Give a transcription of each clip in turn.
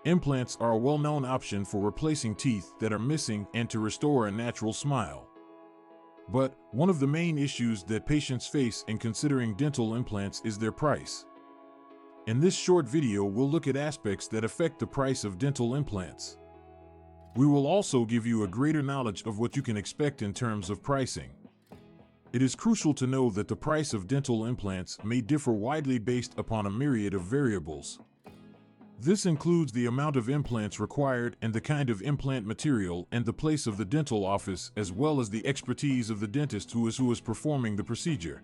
Implants are a well-known option for replacing teeth that are missing and to restore a natural smile. But one of the main issues that patients face in considering dental implants is their price. In this short video, we'll look at aspects that affect the price of dental implants. We will also give you a greater knowledge of what you can expect in terms of pricing. It is crucial to know that the price of dental implants may differ widely based upon a myriad of variables. This includes the amount of implants required and the kind of implant material and the place of the dental office, as well as the expertise of the dentist who is performing the procedure.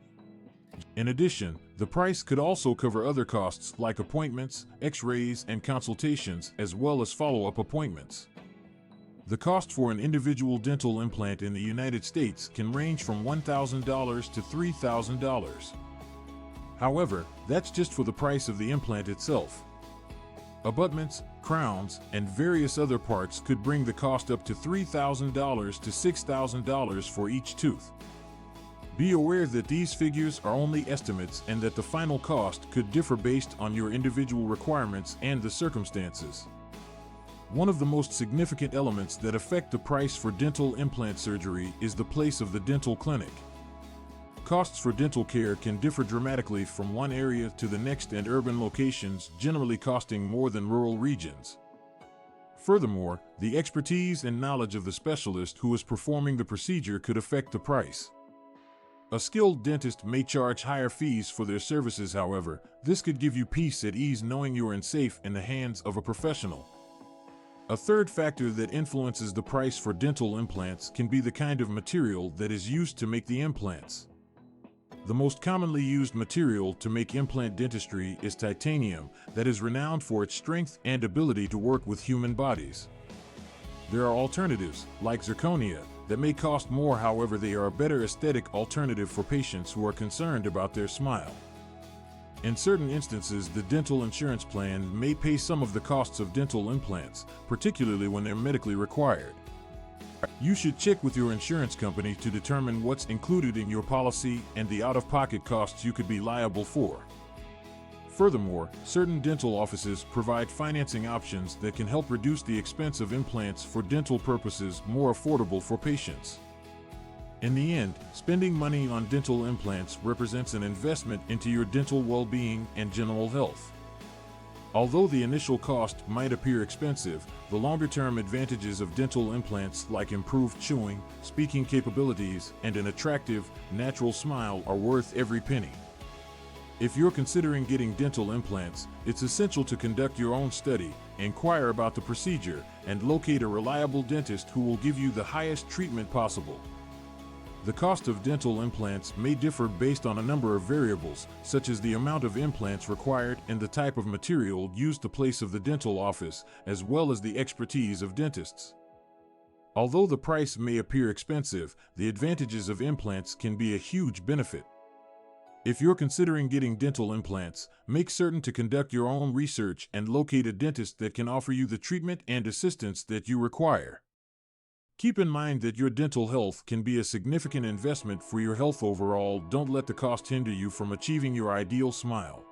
In addition, the price could also cover other costs like appointments, x-rays, and consultations, as well as follow-up appointments. The cost for an individual dental implant in the United States can range from $1,000 to $3,000. However, that's just for the price of the implant itself. Abutments, crowns, and various other parts could bring the cost up to $3,000 to $6,000 for each tooth. Be aware that these figures are only estimates and that the final cost could differ based on your individual requirements and the circumstances. One of the most significant elements that affect the price for dental implant surgery is the place of the dental clinic. Costs for dental care can differ dramatically from one area to the next, and urban locations generally costing more than rural regions. Furthermore, the expertise and knowledge of the specialist who is performing the procedure could affect the price. A skilled dentist may charge higher fees for their services. However, this could give you peace at ease knowing you are safe in the hands of a professional. A third factor that influences the price for dental implants can be the kind of material that is used to make the implants. The most commonly used material to make implant dentistry is titanium, that is renowned for its strength and ability to work with human bodies. There are alternatives, like zirconia, that may cost more. However, they are a better aesthetic alternative for patients who are concerned about their smile. In certain instances, the dental insurance plan may pay some of the costs of dental implants, particularly when they're medically required. You should check with your insurance company to determine what's included in your policy and the out-of-pocket costs you could be liable for. Furthermore, certain dental offices provide financing options that can help reduce the expense of implants for dental purposes more affordable for patients. In the end, spending money on dental implants represents an investment into your dental well-being and general health. Although the initial cost might appear expensive, the longer-term advantages of dental implants like improved chewing, speaking capabilities, and an attractive, natural smile are worth every penny. If you're considering getting dental implants, it's essential to conduct your own study, inquire about the procedure, and locate a reliable dentist who will give you the highest treatment possible. The cost of dental implants may differ based on a number of variables, such as the amount of implants required and the type of material used to place of the dental office, as well as the expertise of dentists. Although the price may appear expensive, the advantages of implants can be a huge benefit. If you're considering getting dental implants, make certain to conduct your own research and locate a dentist that can offer you the treatment and assistance that you require. Keep in mind that your dental health can be a significant investment for your health overall. Don't let the cost hinder you from achieving your ideal smile.